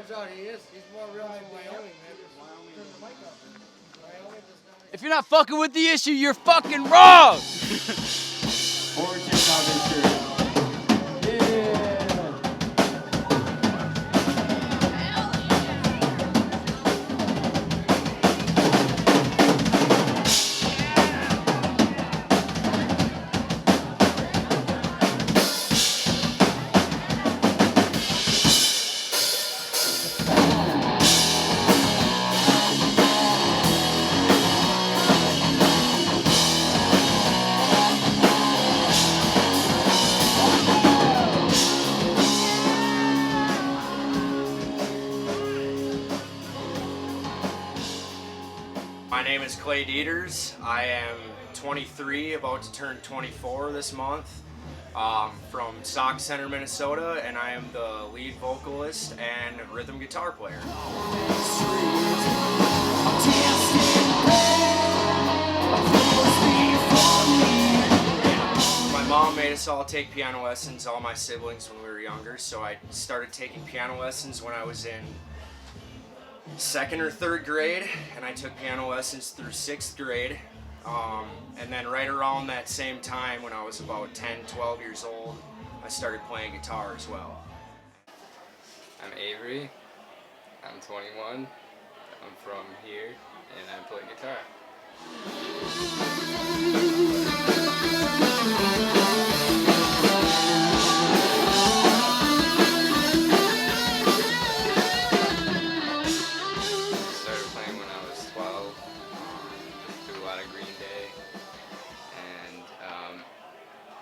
turns out he is. He's more real than Wyoming, man. If you're not fucking with the issue, you're fucking wrong! My name is Clay Dieters. I am 23, about to turn 24 this month, from Sauk Centre, Minnesota, and I am the lead vocalist and rhythm guitar player. My mom made us all take piano lessons, all my siblings, when we were younger, so I started taking piano lessons when I was in 2nd or 3rd grade, and I took piano lessons through 6th grade. And then right around that same time, when I was about 10, 12 years old, I started playing guitar as well. I'm Avery, I'm 21, I'm from here, and I play guitar.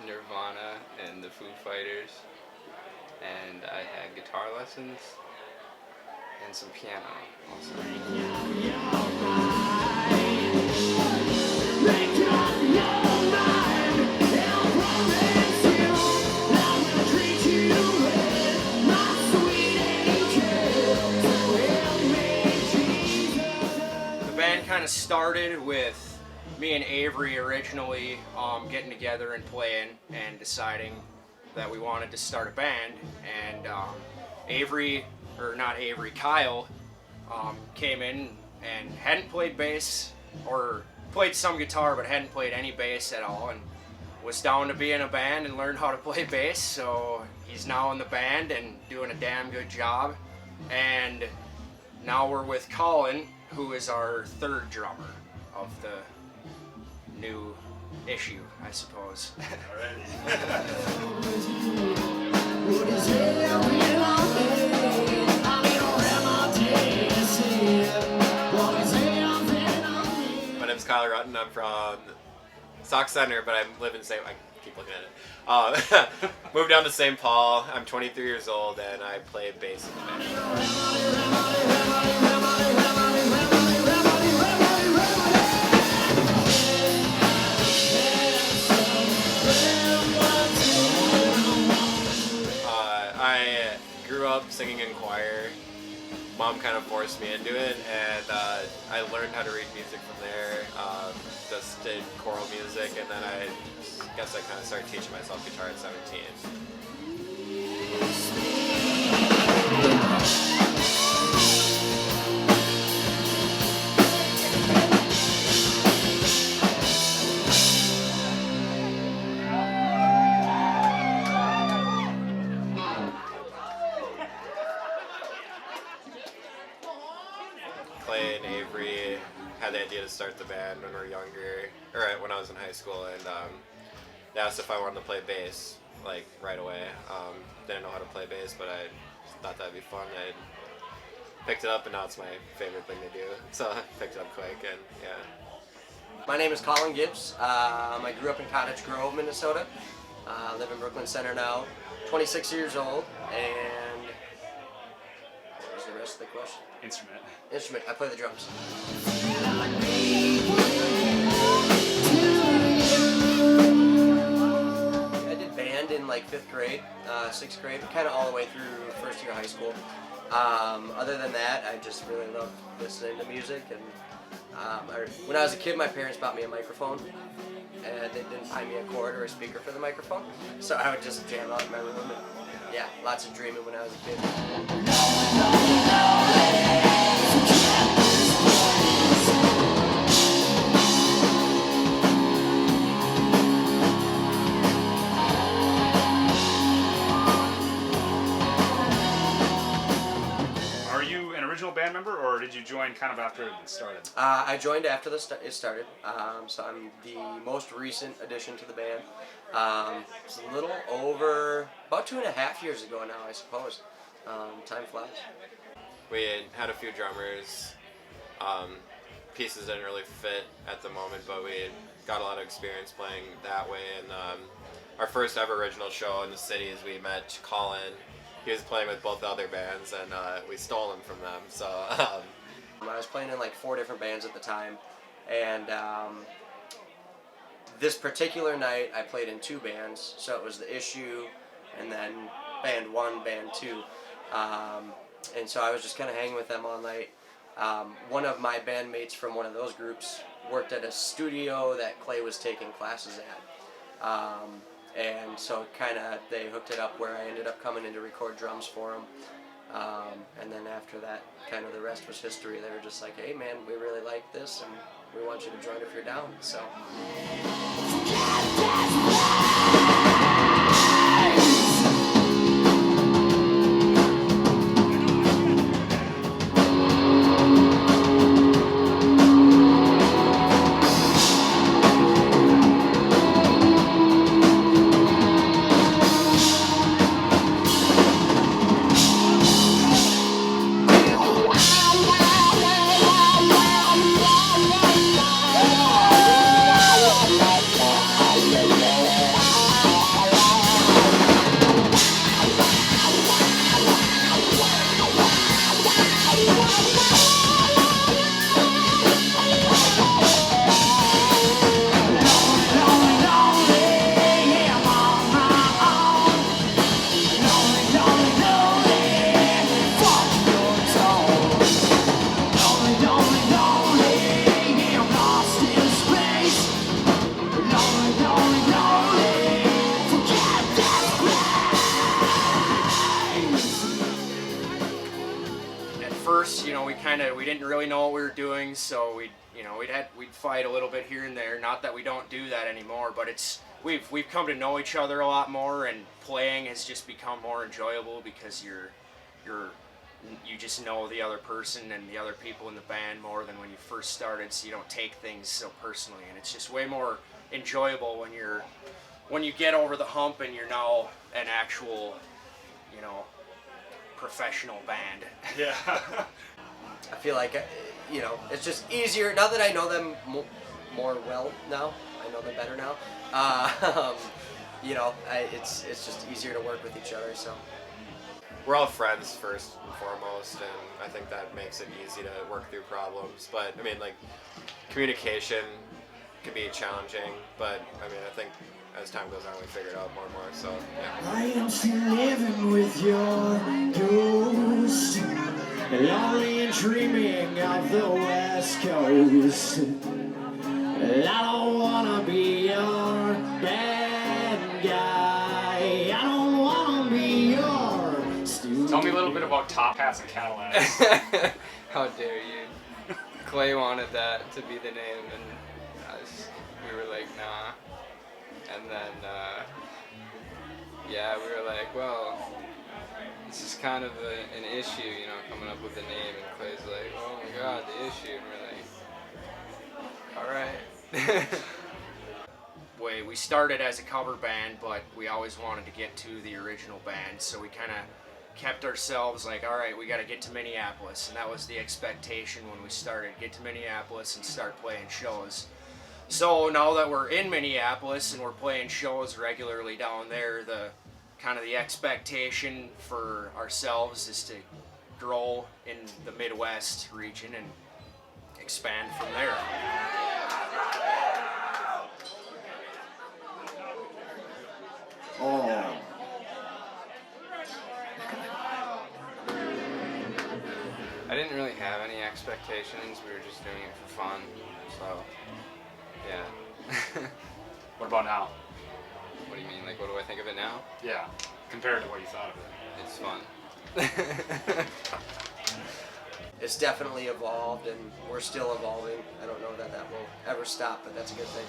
Nirvana and the Foo Fighters, and I had guitar lessons and some piano also. The band kind of started with me and Avery originally getting together and playing and deciding that we wanted to start a band, and Kyle came in and hadn't played bass, or played some guitar but hadn't played any bass at all, and was down to be in a band and learn how to play bass, so he's now in the band and doing a damn good job. And now we're with Colin, who is our 3rd drummer of the new issue, I suppose. My name's Kyle Rutten. I'm from Sauk Centre, but I live in St. I keep looking at it. Moved down to St. Paul. I'm 23 years old, and I play bass in the band. I grew up singing in choir. Mom kind of forced me into it, and I learned how to read music from there. Just did choral music, and then I guess I kind of started teaching myself guitar at 17. Clay and Avery had the idea to start the band when we were younger, or when I was in high school, and they asked if I wanted to play bass, like, right away. Didn't know how to play bass, but I thought that'd be fun. I picked it up, and now it's my favorite thing to do, so I picked it up quick, and yeah. My name is Colin Gibbs. I grew up in Cottage Grove, Minnesota. Live in Brooklyn Center now. 26 years old, and what was the rest of the question? Instrument. Instrument. I play the drums. I did band in like 5th grade, 6th grade, kind of all the way through 1st year of high school. Other than that, I just really love listening to music. And when I was a kid, my parents bought me a microphone, and they didn't buy me a cord or a speaker for the microphone, so I would just jam out in my room. And yeah, lots of dreaming when I was a kid. Are you an original band member, or did you join kind of after it started? I joined after it started, so I'm the most recent addition to the band. It's a little over, about 2.5 years ago now, I suppose. Time flies. We had a few drummers. Pieces didn't really fit at the moment, but we got a lot of experience playing that way. And our first ever original show in the cities, we met Colin. He was playing with both other bands, and we stole him from them. So I was playing in like 4 different bands at the time, and this particular night I played in 2 bands. So it was The Issue, and then Band 1, Band 2. And so I was just kind of hanging with them all night. One of my bandmates from one of those groups worked at a studio that Clay was taking classes at. And so kind of they hooked it up where I ended up coming in to record drums for them. And then after that, kind of the rest was history. They were just like, hey man, we really like this and we want you to join if you're down. So. We didn't really know what we were doing, so we'd fight a little bit here and there. Not that we don't do that anymore, but we've come to know each other a lot more, and playing has just become more enjoyable because you just know the other person and the other people in the band more than when you first started, so you don't take things so personally, and it's just way more enjoyable when you get over the hump and you're now an actual, professional band. Yeah. I feel like, it's just easier, now that I know them more well now, I know them better now, it's just easier to work with each other, so. we're all friends first and foremost, and I think that makes it easy to work through problems. But I mean, like, communication can be challenging, but I mean, I think as time goes on, we figure it out more and more. So yeah. I am still living with your ghost, lonely and dreaming of the West Coast. I don't wanna be your bad guy. I don't wanna be your stupid. Tell me a little bit about Top Hats and Cadillacs. How dare you? Clay wanted that to be the name, and we were like, nah. And then, we were like, well, this is kind of an issue, coming up with a name. And Clay's like, oh my God, the issue. And we're like, all right. We started as a cover band, but we always wanted to get to the original band, so we kind of kept ourselves like, all right, we got to get to Minneapolis, and that was the expectation when we started, get to Minneapolis and start playing shows. So now that we're in Minneapolis and we're playing shows regularly down there, the expectation for ourselves is to grow in the Midwest region and expand from there. Oh. I didn't really have any expectations. We were just doing it for fun. So, yeah. What about now? What do you mean? Like, what do I think of it now? Yeah, compared to what you thought of it. It's fun. It's definitely evolved, and we're still evolving. I don't know that will ever stop, but that's a good thing.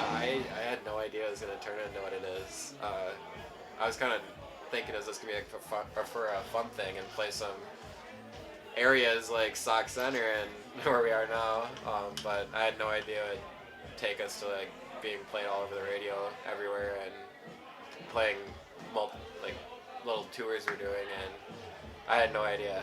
I had no idea it was going to turn into what it is. I was kind of thinking, is this going to be for a fun thing and play some areas like Sauk Centre and where we are now. But I had no idea it would take us to like being played all over the radio everywhere and playing like little tours we're doing, and I had no idea.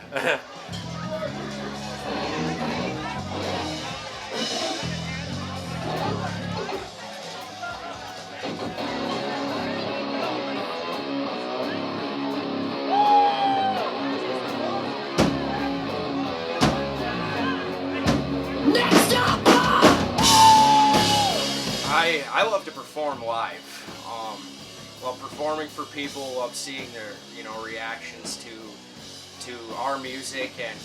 I love to perform live. Love performing for people. Love seeing their reactions to our music and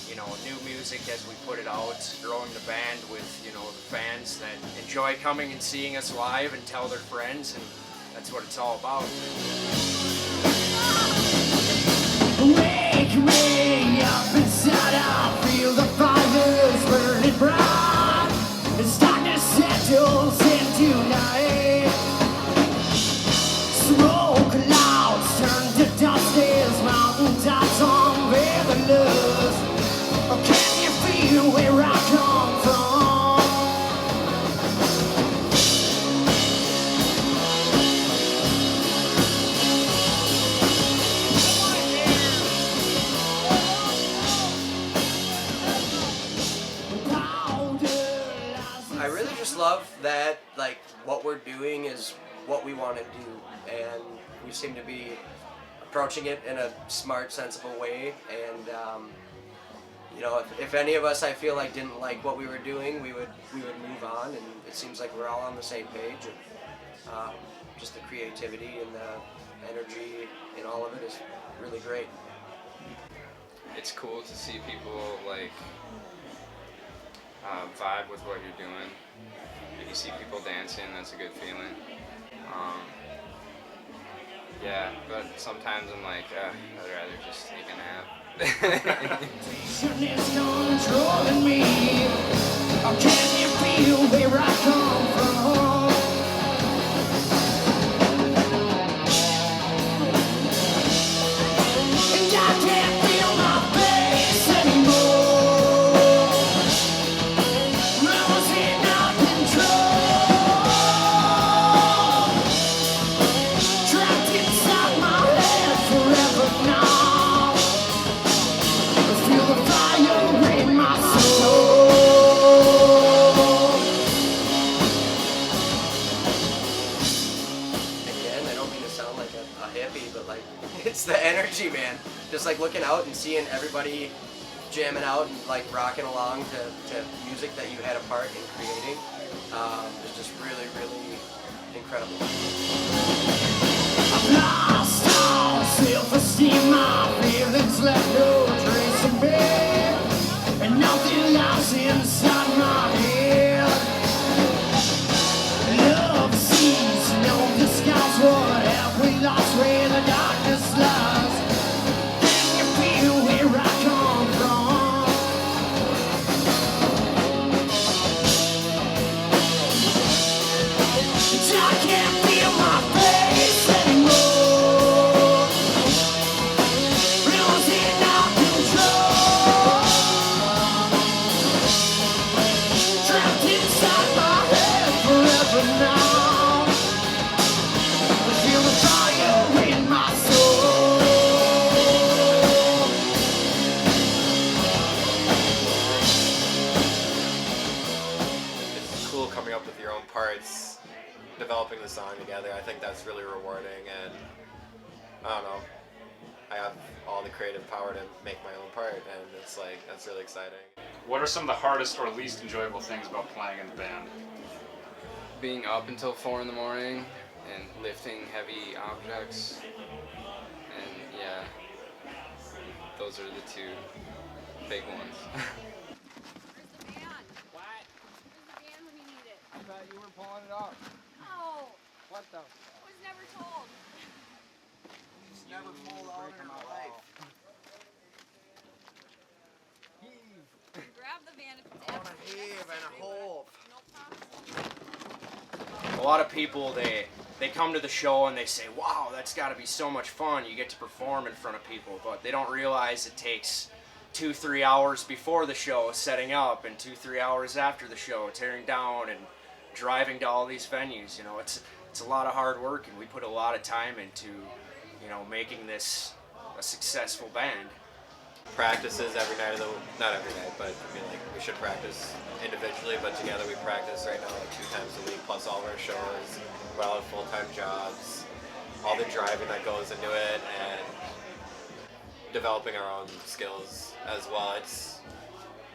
new music as we put it out. Growing the band with the fans that enjoy coming and seeing us live and tell their friends, and that's what it's all about. Wake me up inside, I feel the fires burning bright. As darkness settles into night, smoke clouds turn to dust as mountain tops unveil the lust. Oh, can you feel where I come from? I really just love that, like, what we're doing is what we want to do, and we seem to be approaching it in a smart, sensible way. And if any of us, I feel like, didn't like what we were doing, we would move on. And it seems like we're all on the same page. And just the creativity and the energy in all of it is really great. It's cool to see people like vibe with what you're doing. If you see people dancing, that's a good feeling. Yeah, but sometimes I'm like, I'd rather just take a nap. Is controlling me. Or can you feel where I come from? And I can't feel my face anymore. Losing all control. Trapped inside my head forever now. I feel the fire in my soul. Again, I don't mean to sound like a hippie, but like, it's the energy, man. Just like looking out and seeing everybody jamming out and like rocking along to music that you had a part in creating is just really, really incredible. I've lost all self-esteem, my feelings left no trace of me, and nothing lies inside my head. Love sees no disguise, what have we lost where the darkness lies? Can you feel where I come from? I can't feel my face anymore. Losing all control. Trapped inside my head forever now. I feel the fire in my soul. It's cool coming up with your own parts, developing the song together. I think that's really rewarding, and I don't know, I have all the creative power to make my own part, and it's like, that's really exciting. What are some of the hardest or least enjoyable things about playing in the band? Being up until 4 in the morning and lifting heavy objects, and yeah, those are the two big ones. Where's the band? What? Where's the band when you need it? I thought you were pulling it off. Oh, What the? I was never told. Just never pulled out in my life. Grab the band if it's I want to heave and a hole. No promises. a lot of people, they come to the show and they say, wow, that's got to be so much fun. You get to perform in front of people, but they don't realize it takes 2-3 hours before the show setting up and 2-3 hours after the show tearing down and driving to all these venues. You know, it's a lot of hard work, and we put a lot of time into, you know, making this a successful band. Practices every night of the, not every night, but I mean, like, we should practice individually, but together we practice right now like 2 times a week, plus all of our shows. We all have full-time jobs, all the driving that goes into it, and developing our own skills as well. It's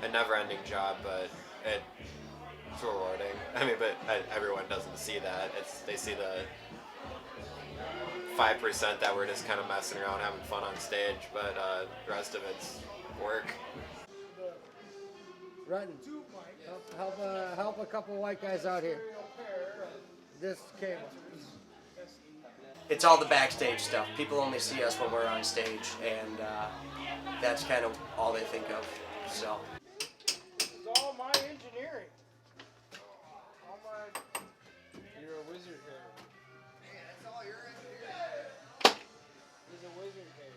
a never-ending job, but it's rewarding. I mean, but everyone doesn't see that. They see the 5% that we're just kind of messing around, having fun on stage, but the rest of it's work. Rutton, help a couple white guys out here. This cable. It's all the backstage stuff. People only see us when we're on stage, and that's kind of all they think of. So. This is all my engineering. All my. You're a wizard here. Hey, that's all your engineering. He's a wizard here.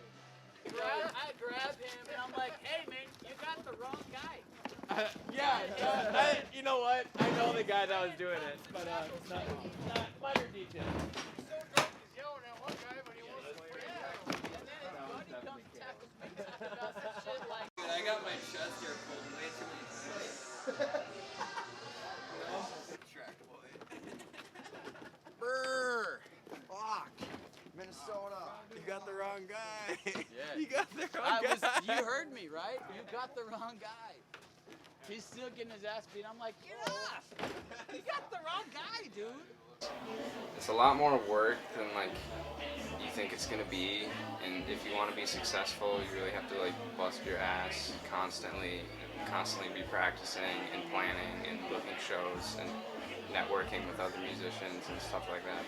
I grabbed him and I'm like, hey man, you got the wrong guy. You know what? I know the guy that was doing it, but it's not minor details. I got my chest hair pulled way too many times. Track boy. Brr! Fuck! Minnesota! You got the wrong guy! Yeah. You got the wrong guy! You heard me, right? You got the wrong guy. He's still getting his ass beat. I'm like, get off! You got the wrong guy, dude! It's a lot more work than like you think it's gonna be, and if you want to be successful, you really have to like bust your ass constantly be practicing and planning and booking shows and networking with other musicians and stuff like that.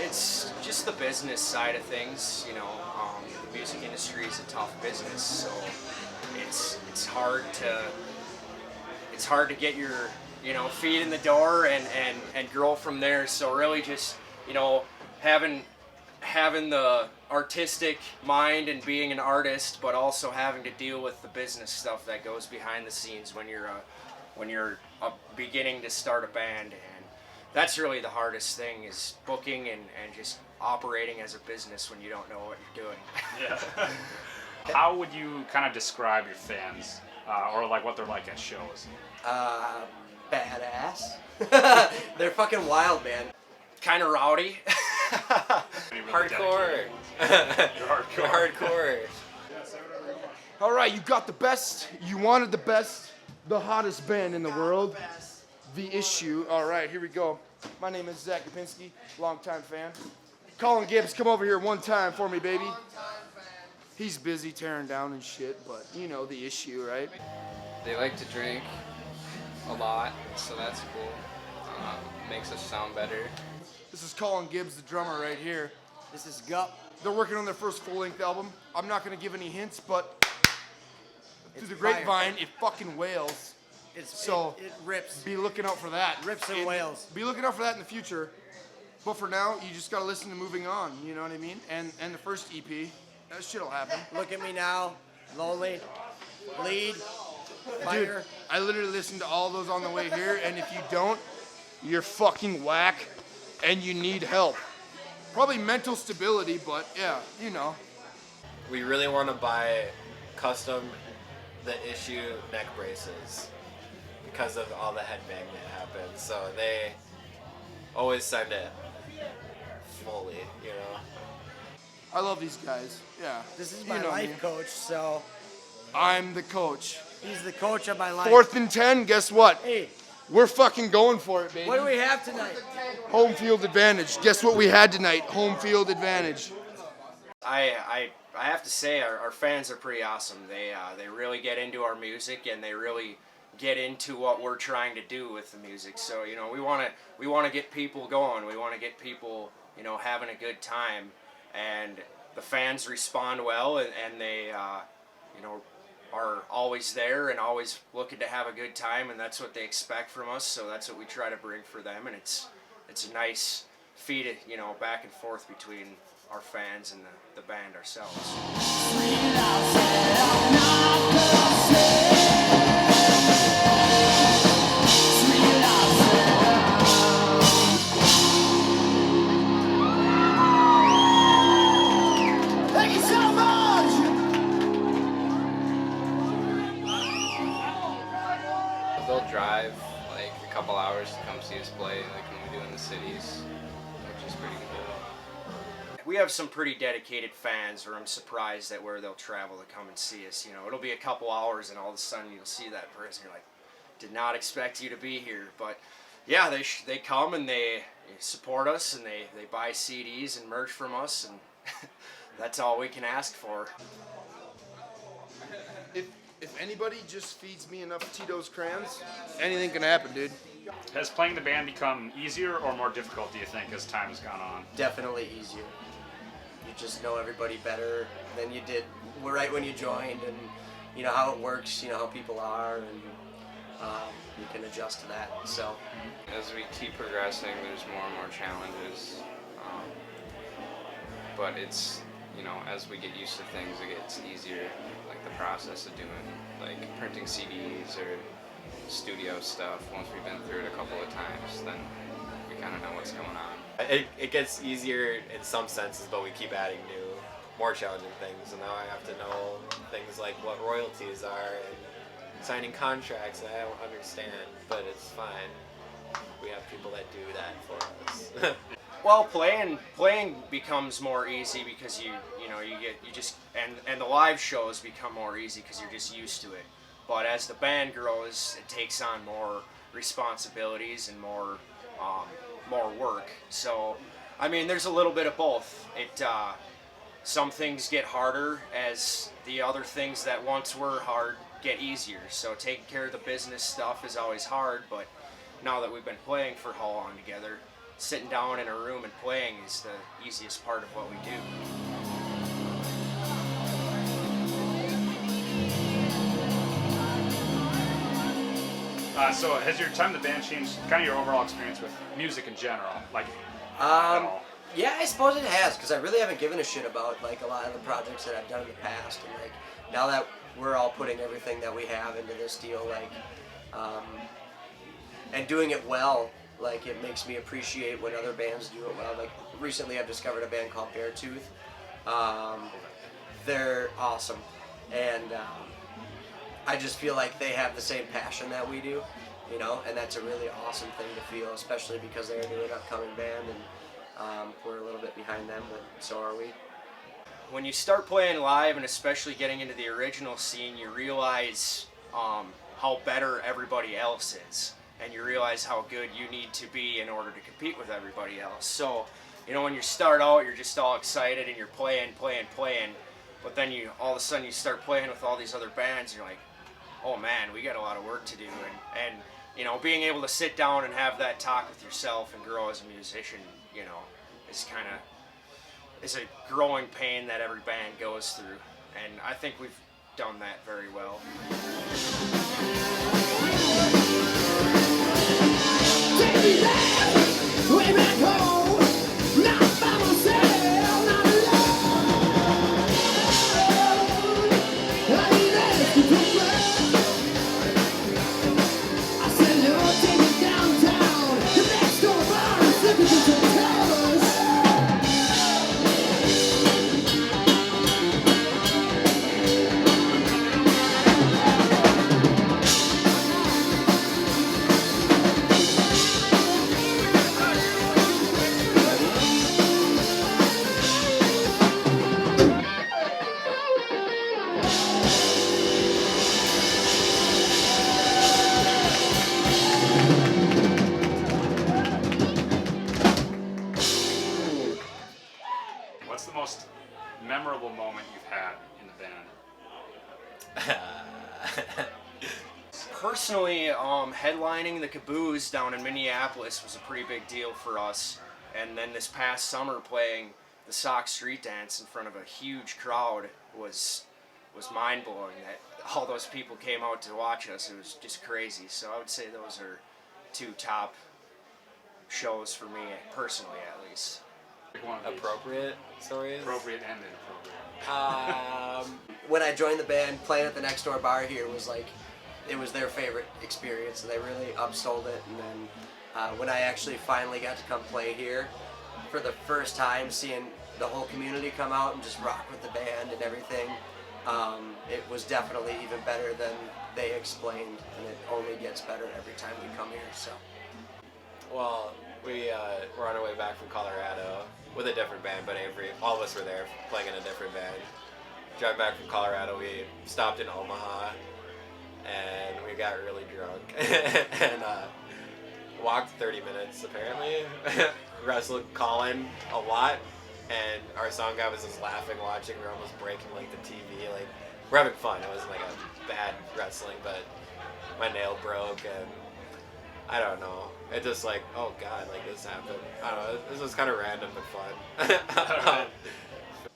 It's just the business side of things, you know. The music industry is a tough business, so it's hard to get your, you know, feet in the door and grow from there. So really just, you know, having the artistic mind and being an artist, but also having to deal with the business stuff that goes behind the scenes when you're beginning to start a band. And that's really the hardest thing, is booking and just operating as a business when you don't know what you're doing. Yeah. How would you kind of describe your fans, or like what they're like at shows? Badass. They're fucking wild, man. Kind of rowdy. Hardcore. You're hardcore. Hardcore. All right, you got the best. You wanted the best. The hottest band in the world. The Issue. All right, here we go. My name is Zach Kapinski, longtime fan. Colin Gibbs, come over here one time for me, baby. He's busy tearing down and shit, but you know The Issue, right? They like to drink a lot, so that's cool. Makes us sound better. This is Colin Gibbs, the drummer, right here. This is Gup. They're working on their first full-length album. I'm not going to give any hints, but through the fire. grapevine, it fucking wails. It rips. Be looking out for that. Rips and wails. Be looking out for that in the future. But for now, you just gotta listen to Moving On, you know what I mean? And the first EP, that shit'll happen. Look at me now. Lonely. Bleed. Fire. Dude, I literally listened to all those on the way here, and if you don't, you're fucking whack, and you need help. Probably mental stability, but yeah, you know. We really want to buy custom The Issue neck braces because of all the headbang that happens. So they always send it fully, you know. I love these guys, yeah. This is You my know life me. coach, so I'm the coach. he's the coach of my life. 4th and 10, guess what? Hey, We're fucking going for it, baby. what do we have tonight? Home field advantage. Guess what we had tonight? Home field advantage. I have to say our fans are pretty awesome. They really get into our music, and they really get into what we're trying to do with the music. So, you know, we want to get people going. We want to get people, you know, having a good time, and the fans respond well, and they you know, are always there and always looking to have a good time, and that's what they expect from us. So that's what we try to bring for them, and it's a nice feed, you know, back and forth between our fans and the band ourselves. Thank you so much! They'll drive like a couple hours to come see us play, like when we do in the cities, which is pretty cool. We have some pretty dedicated fans, or I'm surprised at where they'll travel to come and see us. You know, it'll be a couple hours and all of a sudden you'll see that person, you're like, did not expect you to be here. But yeah, they come and they support us, and they buy CDs and merch from us, and that's all we can ask for. If anybody just feeds me enough Tito's crayons, anything can happen, dude. Has playing the band become easier or more difficult, do you think, as time has gone on? Definitely easier. You just know everybody better than you did right when you joined, and you know how it works, you know how people are, and you can adjust to that. So As we keep progressing, there's more and more challenges, but it's, you know, as we get used to things, it gets easier, like the process of doing, like printing CDs or studio stuff. Once we've been through it a couple of times, then we kind of know what's going on. It gets easier in some senses, but we keep adding new, more challenging things. And now I have to know things like what royalties are and signing contracts that I don't understand, but it's fine. We have people that do that for us. Well, playing becomes more easy because you just the live shows become more easy because you're just used to it. But as the band grows, it takes on more responsibilities and more work. So, I mean, there's a little bit of both. Some things get harder as the other things that once were hard get easier. So taking care of the business stuff is always hard, but now that we've been playing for how long together, sitting down in a room and playing is the easiest part of what we do. So has your time in the band changed kind of your overall experience with music in general? Like, at all? yeah, I suppose it has, because I really haven't given a shit about like a lot of the projects that I've done in the past, and like now that we're all putting everything that we have into this deal, like and doing it well, like it makes me appreciate when other bands do it well. Like recently I've discovered a band called Beartooth. They're awesome, and I just feel like they have the same passion that we do, you know, and that's a really awesome thing to feel, especially because they're a new and upcoming band, and we're a little bit behind them, but so are we. When you start playing live, and especially getting into the original scene, you realize how better everybody else is, and you realize how good you need to be in order to compete with everybody else. So, you know, when you start out, you're just all excited and you're playing, but then all of a sudden you start playing with all these other bands, and you're like, oh man, we got a lot of work to do, and you know, being able to sit down and have that talk with yourself and grow as a musician, you know, is a growing pain that every band goes through, and I think we've done that very well. Take me back, way back home, not by myself, not alone. I need that to come I said, Lord, take me downtown, the next door bar is looking for some colors. What's the most memorable moment you've had in the band? Personally, headlining the Caboose down in Minneapolis was a pretty big deal for us, and then this past summer playing the Sauk street dance in front of a huge crowd was mind-blowing. all those people came out to watch us. It was just crazy. So I would say those are 2 top shows for me, personally at least. Appropriate stories? Appropriate and inappropriate. When I joined the band, playing at the next door bar here was like, it was their favorite experience. They really upsold it. And then when I actually finally got to come play here for the first time, seeing the whole community come out and just rock with the band and everything, it was definitely even better than they explained, and it only gets better every time we come here. So, Well, we were on our way back from Colorado with a different band, but all of us were there playing in a different band. Driving back from Colorado, we stopped in Omaha, and we got really drunk, and walked 30 minutes apparently. Wrestled Colin a lot, and our sound guy was just laughing, watching. We were almost breaking like the TV. Like, we're having fun. It wasn't like a bad wrestling, but my nail broke, and I don't know. It just like, oh god, like this happened. I don't know. This was kind of random but fun.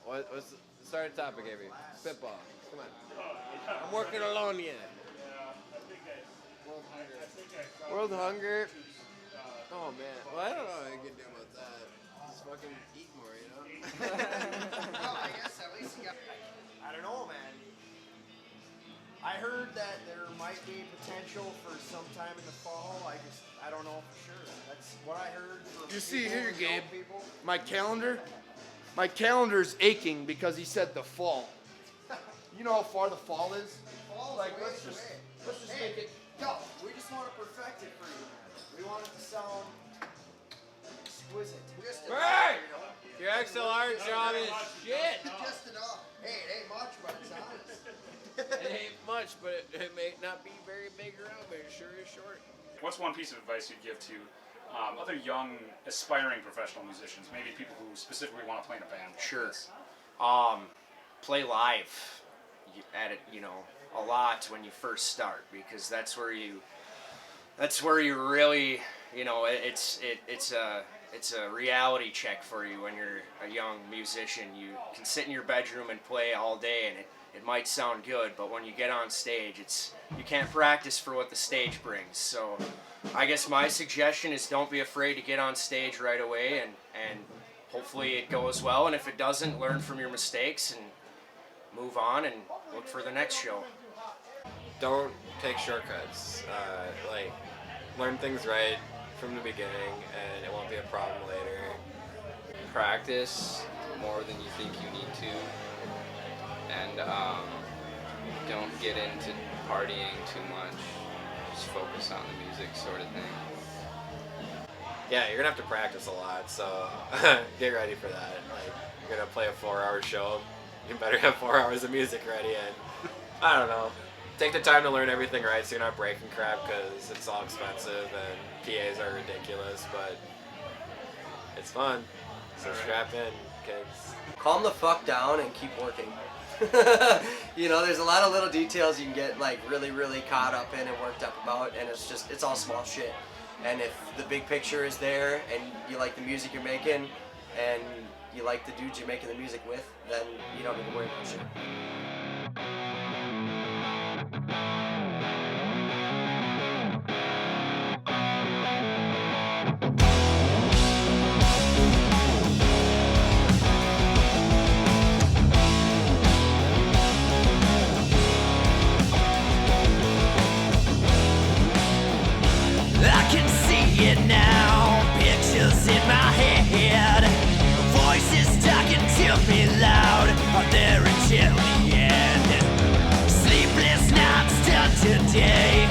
What's the start topic, Avery? Spitball. Come on. I'm working alone yet. World hunger. Oh man. Well, I don't know what I can do about that. Just fucking eat more, you know? Well, I guess at least you got. I don't know, man. I heard that there might be potential for sometime in the fall. I don't know for sure. That's what I heard. You see here, Gabe, my calendar's aching because he said the fall. You know how far the fall is? Fall, like, let's just make it. No, we just want to perfect it for you, man. We want it to sound exquisite. Just enough, Hey! you know? Your XLR job is shit. Just enough. Hey, it ain't much, but it's honest. It ain't much, but it may not be very big around, but it sure is short. What's one piece of advice you'd give to other young, aspiring professional musicians, maybe people who specifically want to play in a band? Sure. Play live at it, a lot when you first start, because that's where you really, it's a reality check for you when you're a young musician. You can sit in your bedroom and play all day, and it might sound good, but when you get on stage, you can't practice for what the stage brings. So I guess my suggestion is don't be afraid to get on stage right away, and hopefully it goes well, and if it doesn't, learn from your mistakes and move on and look for the next show. Don't take shortcuts. Learn things right from the beginning, and it won't be a problem later. Practice more than you think you need to, and don't get into partying too much. Just focus on the music, sort of thing. Yeah, you're gonna have to practice a lot, so get ready for that. Like, you're gonna play a 4-hour show, you better have 4 hours of music ready, and I don't know. Take the time to learn everything right so you're not breaking crap, because it's all expensive and PAs are ridiculous, but it's fun. So strap in, kids. calm the fuck down and keep working. There's a lot of little details you can get like really, really caught up in and worked up about, and it's all small shit. And if the big picture is there and you like the music you're making and you like the dudes you're making the music with, then you don't need to worry about shit. I can see it now, pictures in my head, voices talking to me loud, out there until the end. Sleepless nights till today,